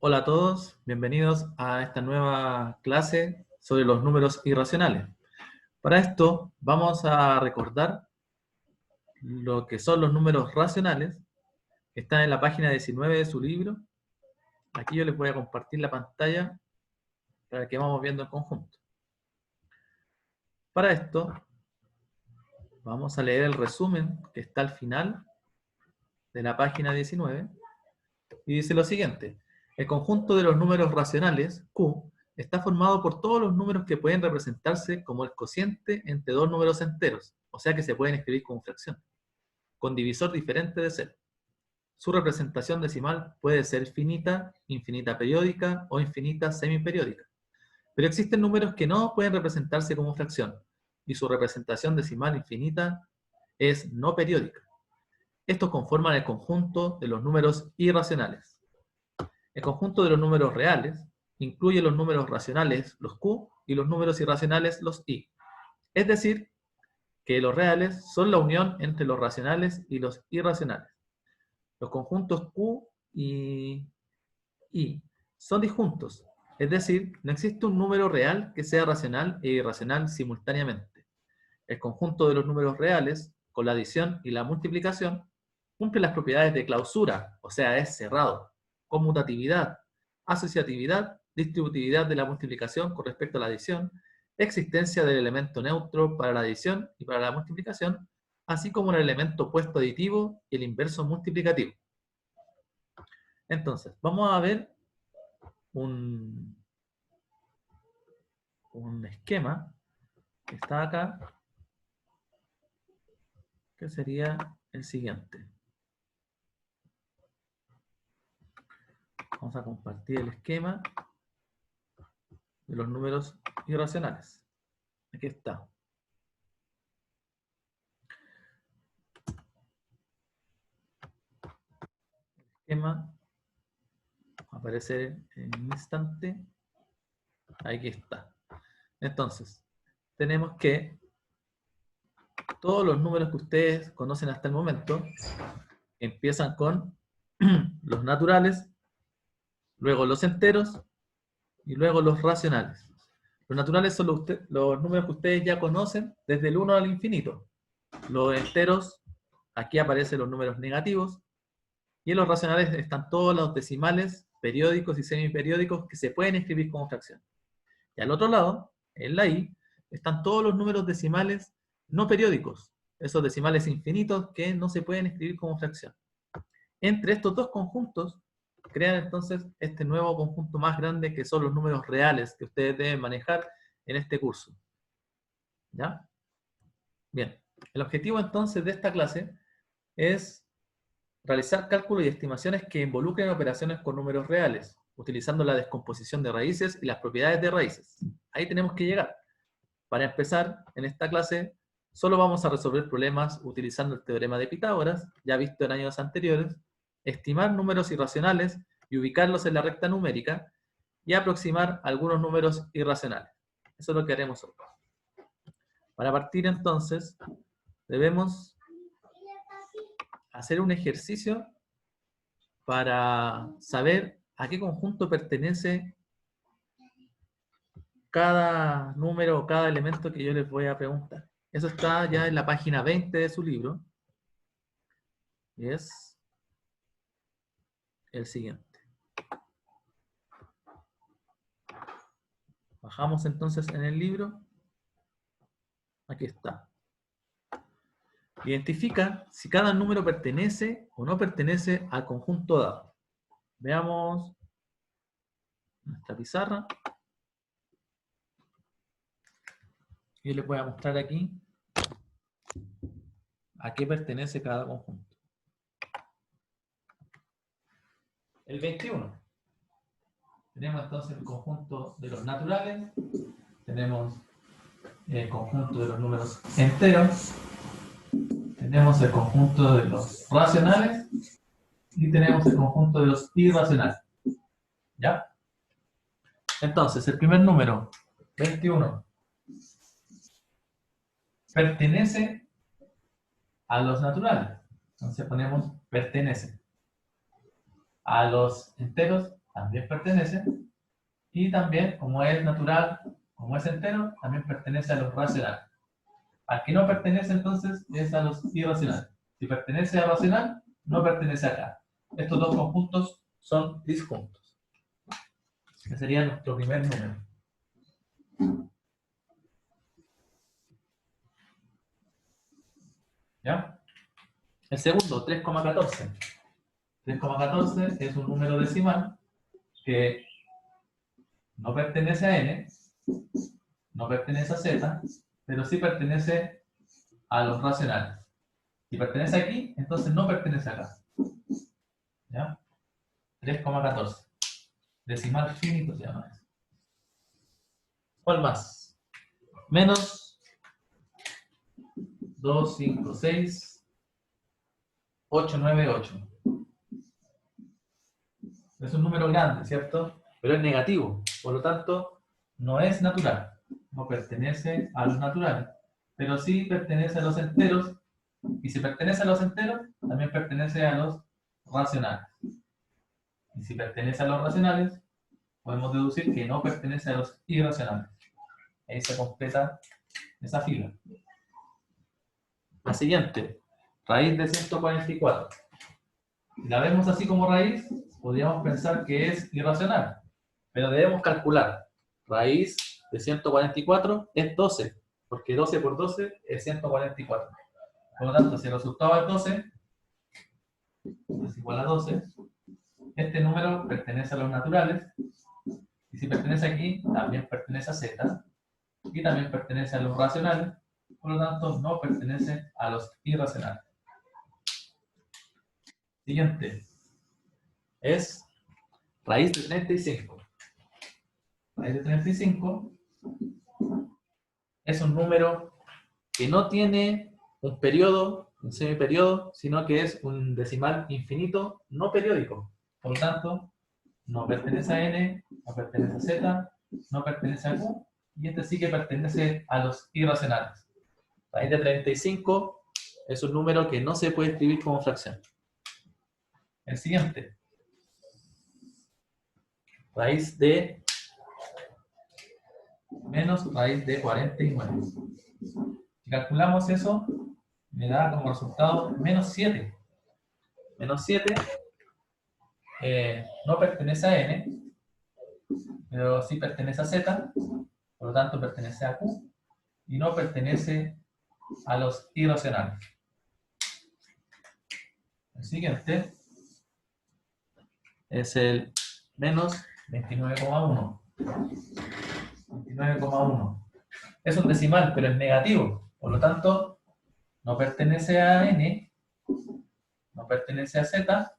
Hola a todos, bienvenidos a esta nueva clase sobre los números irracionales. Para esto vamos a recordar lo que son los números racionales, que están en la página 19 de su libro. Aquí yo les voy a compartir la pantalla para que vamos viendo en conjunto. Para esto vamos a leer el resumen que está al final de la página 19 y dice lo siguiente: el conjunto de los números racionales, Q, está formado por todos los números que pueden representarse como el cociente entre dos números enteros, o sea que se pueden escribir como fracción, con divisor diferente de 0. Su representación decimal puede ser finita, infinita periódica o infinita semiperiódica. Pero existen números que no pueden representarse como fracción, y su representación decimal infinita es no periódica. Estos conforman el conjunto de los números irracionales. El conjunto de los números reales incluye los números racionales, los Q, y los números irracionales, los I. Es decir, que los reales son la unión entre los racionales y los irracionales. Los conjuntos Q y I son disjuntos, es decir, no existe un número real que sea racional e irracional simultáneamente. El conjunto de los números reales, con la adición y la multiplicación, cumple las propiedades de clausura, o sea, es cerrado, conmutatividad, asociatividad, distributividad de la multiplicación con respecto a la adición, existencia del elemento neutro para la adición y para la multiplicación, así como el elemento opuesto aditivo y el inverso multiplicativo. Entonces, vamos a ver un esquema que está acá, que sería el siguiente. Vamos a compartir el esquema de los números irracionales. Aquí está. El esquema va a aparecer en un instante. Aquí está. Entonces, tenemos que todos los números que ustedes conocen hasta el momento empiezan con los naturales, luego los enteros y luego los racionales. Los naturales son los números que ustedes ya conocen desde el 1 al infinito. Los enteros, aquí aparecen los números negativos, y en los racionales están todos los decimales, periódicos y semiperiódicos que se pueden escribir como fracción. Y al otro lado, en la I, están todos los números decimales no periódicos, esos decimales infinitos que no se pueden escribir como fracción. Entre estos dos conjuntos, crean entonces este nuevo conjunto más grande que son los números reales que ustedes deben manejar en este curso. ¿Ya? Bien, el objetivo entonces de esta clase es realizar cálculos y estimaciones que involucren operaciones con números reales, utilizando la descomposición de raíces y las propiedades de raíces. Ahí tenemos que llegar. Para empezar, en esta clase, solo vamos a resolver problemas utilizando el teorema de Pitágoras, ya visto en años anteriores, estimar números irracionales y ubicarlos en la recta numérica, y aproximar algunos números irracionales. Eso es lo que haremos hoy. Para partir entonces, debemos hacer un ejercicio para saber a qué conjunto pertenece cada número o cada elemento que yo les voy a preguntar. Eso está ya en la página 20 de su libro. Y es el siguiente. Bajamos entonces en el libro. Aquí está. Identifica si cada número pertenece o no pertenece al conjunto dado. Veamos nuestra pizarra. Yo les voy a mostrar aquí a qué pertenece cada conjunto. El 21. Tenemos entonces el conjunto de los naturales, tenemos el conjunto de los números enteros, tenemos el conjunto de los racionales y tenemos el conjunto de los irracionales. ¿Ya? Entonces, el primer número, 21, pertenece a los naturales. Entonces ponemos pertenece. A los enteros, también pertenece. Y también, como es natural, como es entero, también pertenece a los racionales. Al que no pertenece, entonces, es a los irracionales. Si pertenece a racional, no pertenece acá. Estos dos conjuntos son disjuntos. Ese sería nuestro primer número. ¿Ya? El segundo, 3,14. 3,14 es un número decimal que no pertenece a n, no pertenece a z, pero sí pertenece a los racionales. Si pertenece aquí, entonces no pertenece acá. ¿Ya? 3,14. Decimal finito se llama eso. ¿Cuál más? Menos 2, 5, 6, 8, 9, 8. Es un número grande, ¿cierto? Pero es negativo. Por lo tanto, no es natural. No pertenece a los naturales. Pero sí pertenece a los enteros. Y si pertenece a los enteros, también pertenece a los racionales. Y si pertenece a los racionales, podemos deducir que no pertenece a los irracionales. Ahí se completa esa fila. La siguiente, raíz de 144. Si la vemos así como raíz, podríamos pensar que es irracional. Pero debemos calcular. Raíz de 144 es 12, porque 12 por 12 es 144. Por lo tanto, si el resultado es 12, es igual a 12, este número pertenece a los naturales, y si pertenece aquí, también pertenece a z, y también pertenece a los racionales, por lo tanto, no pertenece a los irracionales. Siguiente es raíz de 35. Raíz de 35 es un número que no tiene un periodo, un semiperiodo, sino que es un decimal infinito no periódico. Por lo tanto, no pertenece a n, no pertenece a z, no pertenece a q, y este sí que pertenece a los irracionales. Raíz de 35 es un número que no se puede escribir como fracción. El siguiente. Raíz de menos raíz de 49. Si calculamos eso, me da como resultado menos 7. Menos 7 no pertenece a n, pero sí pertenece a z, por lo tanto pertenece a q, y no pertenece a los irracionales. El siguiente es el menos 29,1. 29,1. Es un decimal, pero es negativo. Por lo tanto, no pertenece a n, no pertenece a z,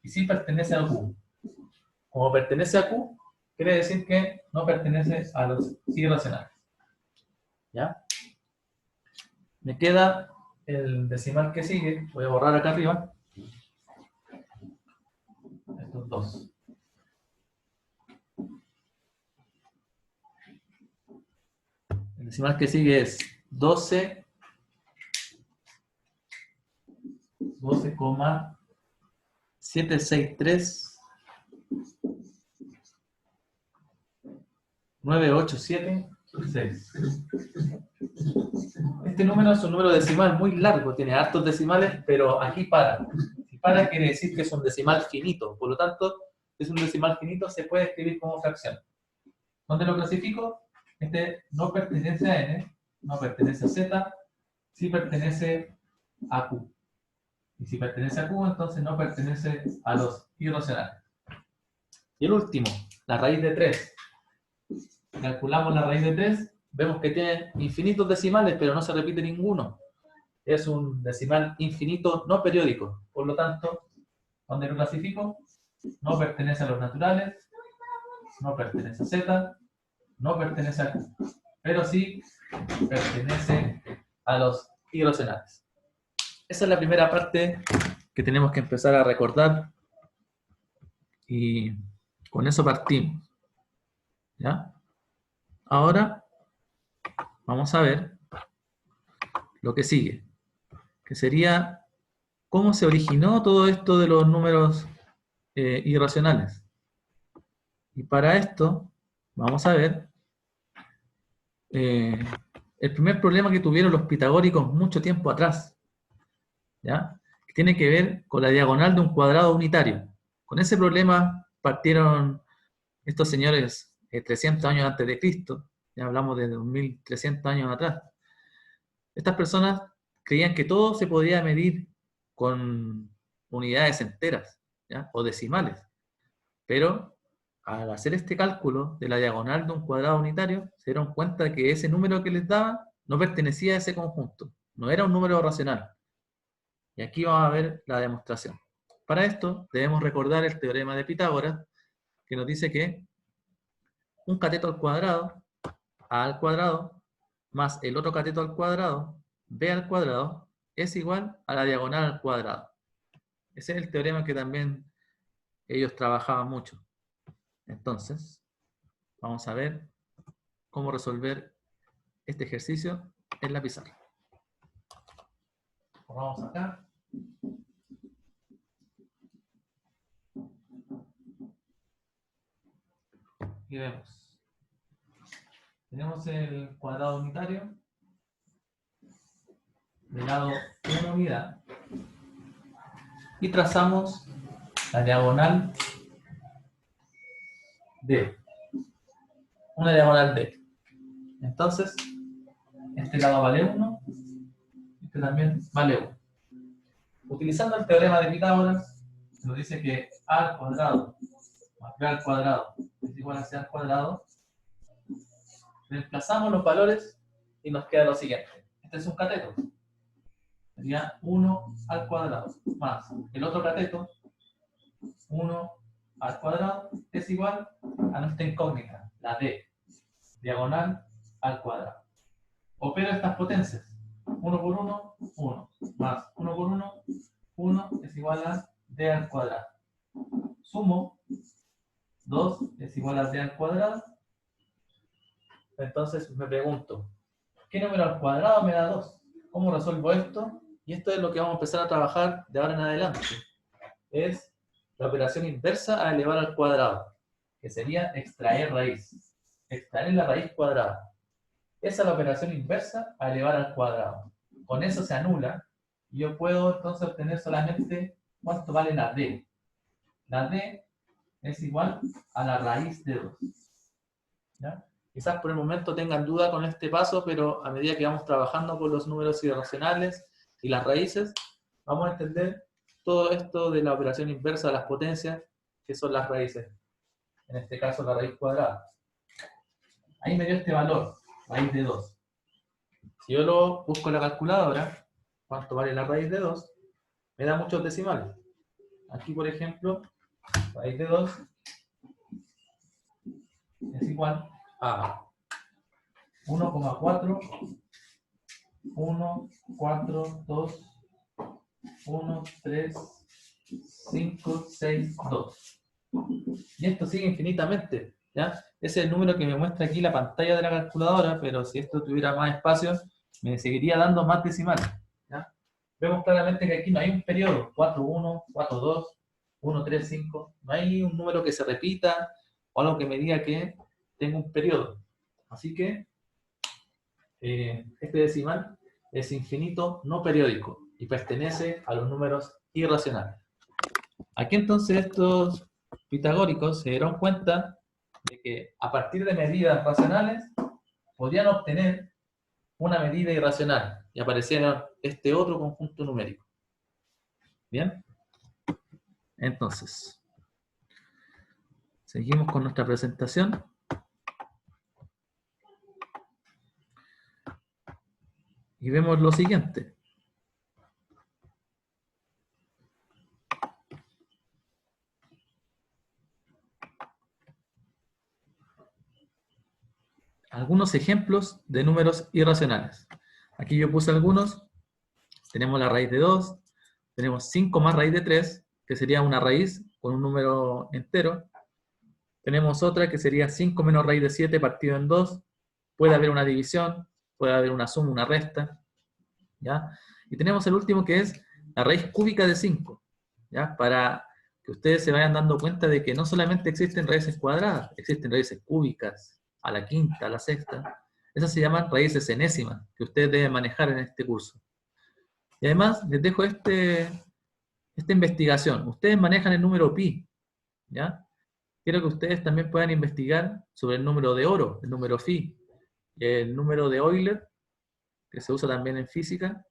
y sí pertenece a q. Como pertenece a q, quiere decir que no pertenece a los irracionales. ¿Ya? Me queda el decimal que sigue. Voy a borrar acá arriba estos dos. El decimal que sigue es 12,763 987,6. Este número es un número decimal muy largo, tiene hartos decimales, pero aquí para. Si para quiere decir que es un decimal finito, por lo tanto, es un decimal finito, se puede escribir como fracción. ¿Dónde lo clasifico? Este no pertenece a n, no pertenece a z, sí pertenece a q. Y si pertenece a q, entonces no pertenece a los irracionales. Y el último, la raíz de 3. Calculamos la raíz de 3, vemos que tiene infinitos decimales, pero no se repite ninguno. Es un decimal infinito no periódico. Por lo tanto, ¿dónde lo clasifico? No pertenece a los naturales, no pertenece a z, no pertenece a q, pero sí pertenece a los irracionales. Esa es la primera parte que tenemos que empezar a recordar y con eso partimos. ¿Ya? Ahora vamos a ver lo que sigue, que sería cómo se originó todo esto de los números irracionales. Y para esto, vamos a ver el primer problema que tuvieron los pitagóricos mucho tiempo atrás, ¿ya? Que tiene que ver con la diagonal de un cuadrado unitario. Con ese problema partieron estos señores 300 años antes de Cristo, ya hablamos de 2300 años atrás. Estas personas creían que todo se podía medir con unidades enteras, ¿ya? O decimales. Pero al hacer este cálculo de la diagonal de un cuadrado unitario, se dieron cuenta que ese número que les daba no pertenecía a ese conjunto, no era un número racional. Y aquí vamos a ver la demostración. Para esto debemos recordar el teorema de Pitágoras, que nos dice que un cateto al cuadrado, a al cuadrado, más el otro cateto al cuadrado, b al cuadrado, es igual a la diagonal al cuadrado. Ese es el teorema que también ellos trabajaban mucho. Entonces, vamos a ver cómo resolver este ejercicio en la pizarra. Vamos acá. Y vemos. Tenemos el cuadrado unitario. De lado una unidad. Y trazamos la diagonal D. Una diagonal D. Entonces, este lado vale 1, este también vale 1. Utilizando el teorema de Pitágoras, se nos dice que a al cuadrado más b al cuadrado es igual a c al cuadrado. Reemplazamos los valores y nos queda lo siguiente. Este es un cateto. Sería 1 al cuadrado más el otro cateto, 1 al cuadrado, es igual a nuestra incógnita, la d, diagonal al cuadrado. Opero estas potencias. 1 por 1, 1, más 1 por 1, 1 es igual a d al cuadrado. Sumo, 2 es igual a d al cuadrado. Entonces me pregunto, ¿qué número al cuadrado me da 2? ¿Cómo resuelvo esto? Y esto es lo que vamos a empezar a trabajar de ahora en adelante. Es la operación inversa a elevar al cuadrado, que sería extraer raíz. Extraer la raíz cuadrada. Esa es la operación inversa a elevar al cuadrado. Con eso se anula y yo puedo entonces obtener solamente cuánto vale la d. La d es igual a la raíz de 2. ¿Ya? Quizás por el momento tengan duda con este paso, pero a medida que vamos trabajando con los números irracionales y las raíces, vamos a entender todo esto de la operación inversa de las potencias, que son las raíces. En este caso, la raíz cuadrada. Ahí me dio este valor, raíz de 2. Si yo lo busco en la calculadora, cuánto vale la raíz de 2, me da muchos decimales. Aquí, por ejemplo, raíz de 2 es igual a 1,4, 1, 4, 2, 1, 3, 5, 6, 2. Y esto sigue infinitamente, ¿ya? Ese es el número que me muestra aquí la pantalla de la calculadora, pero si esto tuviera más espacio, me seguiría dando más decimales, ¿ya? Vemos claramente que aquí no hay un periodo, 4, 1, 4, 2, 1, 3, 5. No hay un número que se repita o algo que me diga que tengo un periodo. Así que este decimal es infinito no periódico y pertenece a los números irracionales. Aquí entonces estos pitagóricos se dieron cuenta de que a partir de medidas racionales podían obtener una medida irracional y apareciera este otro conjunto numérico. ¿Bien? Entonces, seguimos con nuestra presentación. Y vemos lo siguiente. Algunos ejemplos de números irracionales. Aquí yo puse algunos. Tenemos la raíz de 2. Tenemos 5 más raíz de 3, que sería una raíz con un número entero. Tenemos otra que sería 5 menos raíz de 7 partido en 2. Puede haber una división, puede haber una suma, una resta. ¿Ya? Y tenemos el último que es la raíz cúbica de 5. ¿Ya? Para que ustedes se vayan dando cuenta de que no solamente existen raíces cuadradas, existen raíces cúbicas, a la quinta, a la sexta. Esas se llaman raíces enésimas, que ustedes deben manejar en este curso. Y además, les dejo esta investigación. Ustedes manejan el número pi, ¿ya? Quiero que ustedes también puedan investigar sobre el número de oro, el número phi, el número de Euler, que se usa también en física.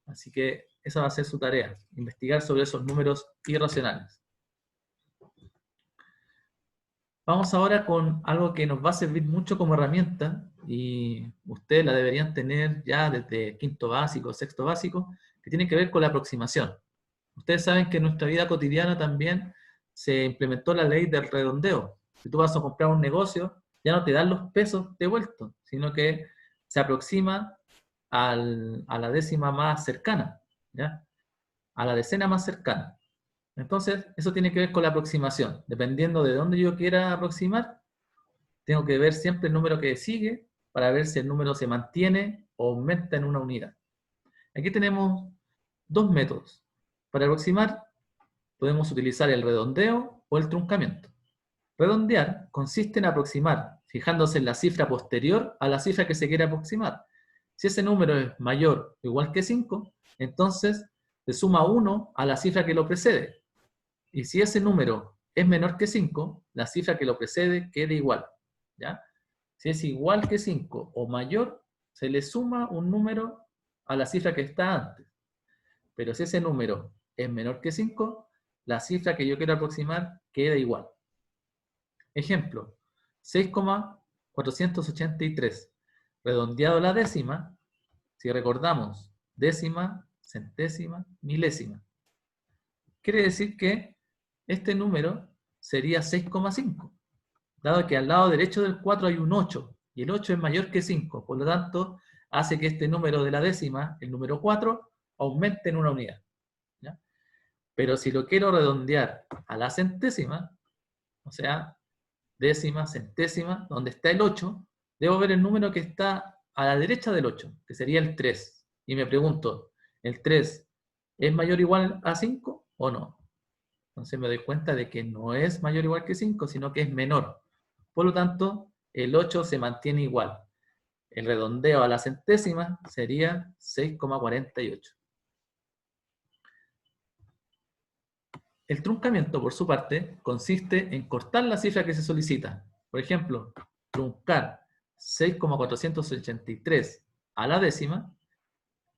Así que esa va a ser su tarea, investigar sobre esos números irracionales. Vamos ahora con algo que nos va a servir mucho como herramienta y ustedes la deberían tener ya desde quinto básico, sexto básico, que tiene que ver con la aproximación. Ustedes saben que en nuestra vida cotidiana también se implementó la ley del redondeo. Si tú vas a comprar un negocio, ya no te dan los pesos devueltos, sino que se aproxima a la décima más cercana, ¿ya? A la decena más cercana. Entonces, eso tiene que ver con la aproximación. Dependiendo de dónde yo quiera aproximar, tengo que ver siempre el número que sigue para ver si el número se mantiene o aumenta en una unidad. Aquí tenemos dos métodos. Para aproximar, podemos utilizar el redondeo o el truncamiento. Redondear consiste en aproximar, fijándose en la cifra posterior a la cifra que se quiere aproximar. Si ese número es mayor o igual que 5, entonces se suma 1 a la cifra que lo precede. Y si ese número es menor que 5, la cifra que lo precede queda igual, ¿ya? Si es igual que 5 o mayor, se le suma un número a la cifra que está antes. Pero si ese número es menor que 5, la cifra que yo quiero aproximar queda igual. Ejemplo, 6,483. Redondeado a la décima, si recordamos, décima, centésima, milésima. Quiere decir que este número sería 6,5, dado que al lado derecho del 4 hay un 8, y el 8 es mayor que 5, por lo tanto, hace que este número de la décima, el número 4, aumente en una unidad, ¿ya? Pero si lo quiero redondear a la centésima, o sea, décima, centésima, donde está el 8, debo ver el número que está a la derecha del 8, que sería el 3. Y me pregunto, ¿el 3 es mayor o igual a 5 o no? Entonces me doy cuenta de que no es mayor o igual que 5, sino que es menor. Por lo tanto, el 8 se mantiene igual. El redondeo a la centésima sería 6,48. El truncamiento, por su parte, consiste en cortar la cifra que se solicita. Por ejemplo, truncar 6,483 a la décima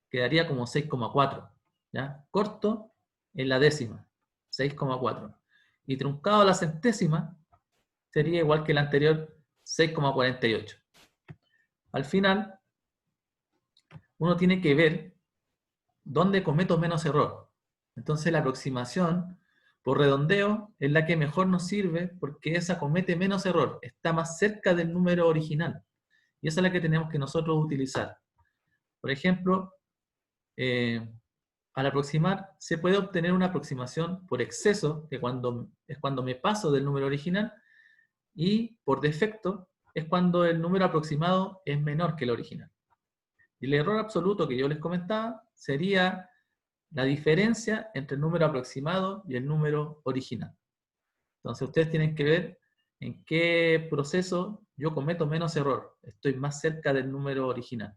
quedaría como 6,4. ¿Ya? Corto en la décima, 6,4. Y truncado a la centésima sería igual que el anterior, 6,48. Al final, uno tiene que ver dónde cometo menos error. Entonces la aproximación por redondeo es la que mejor nos sirve porque esa comete menos error, está más cerca del número original. Y esa es la que tenemos que nosotros utilizar. Por ejemplo, al aproximar se puede obtener una aproximación por exceso, que es cuando me paso del número original, y por defecto es cuando el número aproximado es menor que el original. Y el error absoluto que yo les comentaba sería la diferencia entre el número aproximado y el número original. Entonces ustedes tienen que ver en qué proceso yo cometo menos error. Estoy más cerca del número original.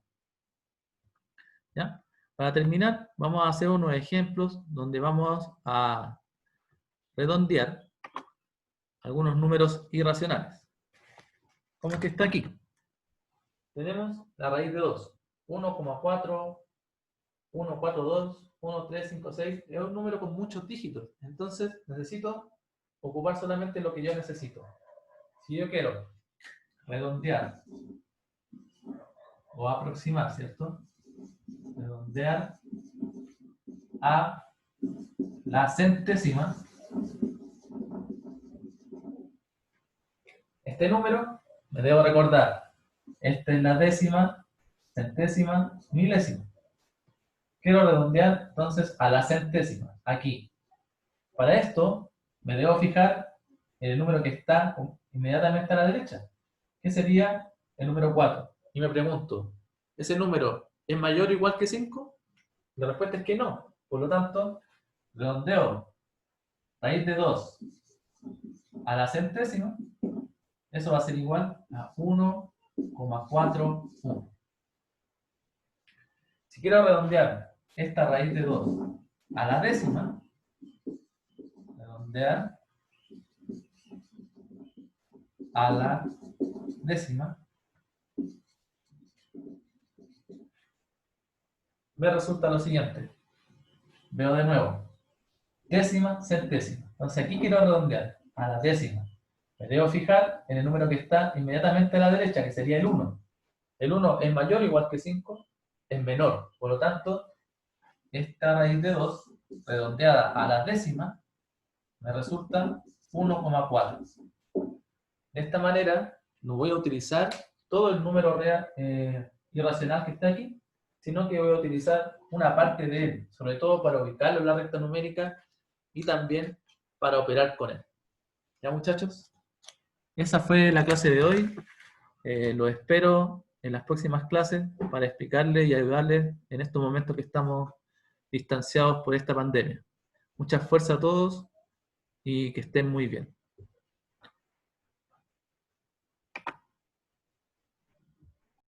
¿Ya? Para terminar, vamos a hacer unos ejemplos donde vamos a redondear algunos números irracionales. Como que está aquí. Tenemos la raíz de 2. 1,4, 142, 1356. Es un número con muchos dígitos. Entonces necesito ocupar solamente lo que yo necesito. Si yo quiero redondear o aproximar, ¿cierto? Redondear a la centésima. Este número me debo recordar. Esta es la décima, centésima, milésima. Quiero redondear entonces a la centésima, aquí. Para esto me debo fijar en el número que está inmediatamente a la derecha, que sería el número 4. Y me pregunto, ¿ese número es mayor o igual que 5? La respuesta es que no. Por lo tanto, redondeo raíz de 2 a la centésima, eso va a ser igual a 1,41. Si quiero redondear esta raíz de 2 a la décima, redondear a la décima, me resulta lo siguiente. Veo de nuevo. Décima, centésima. Entonces aquí quiero redondear a la décima. Me debo fijar en el número que está inmediatamente a la derecha, que sería el 1. El 1 es mayor o igual que 5, es menor. Por lo tanto, esta raíz de 2, redondeada a la décima, me resulta 1,4. De esta manera, no voy a utilizar todo el número real, irracional que está aquí, sino que voy a utilizar una parte de él, sobre todo para ubicarlo en la recta numérica y también para operar con él. ¿Ya, muchachos? Esa fue la clase de hoy. Los espero en las próximas clases para explicarles y ayudarles en estos momentos que estamos distanciados por esta pandemia. Mucha fuerza a todos y que estén muy bien.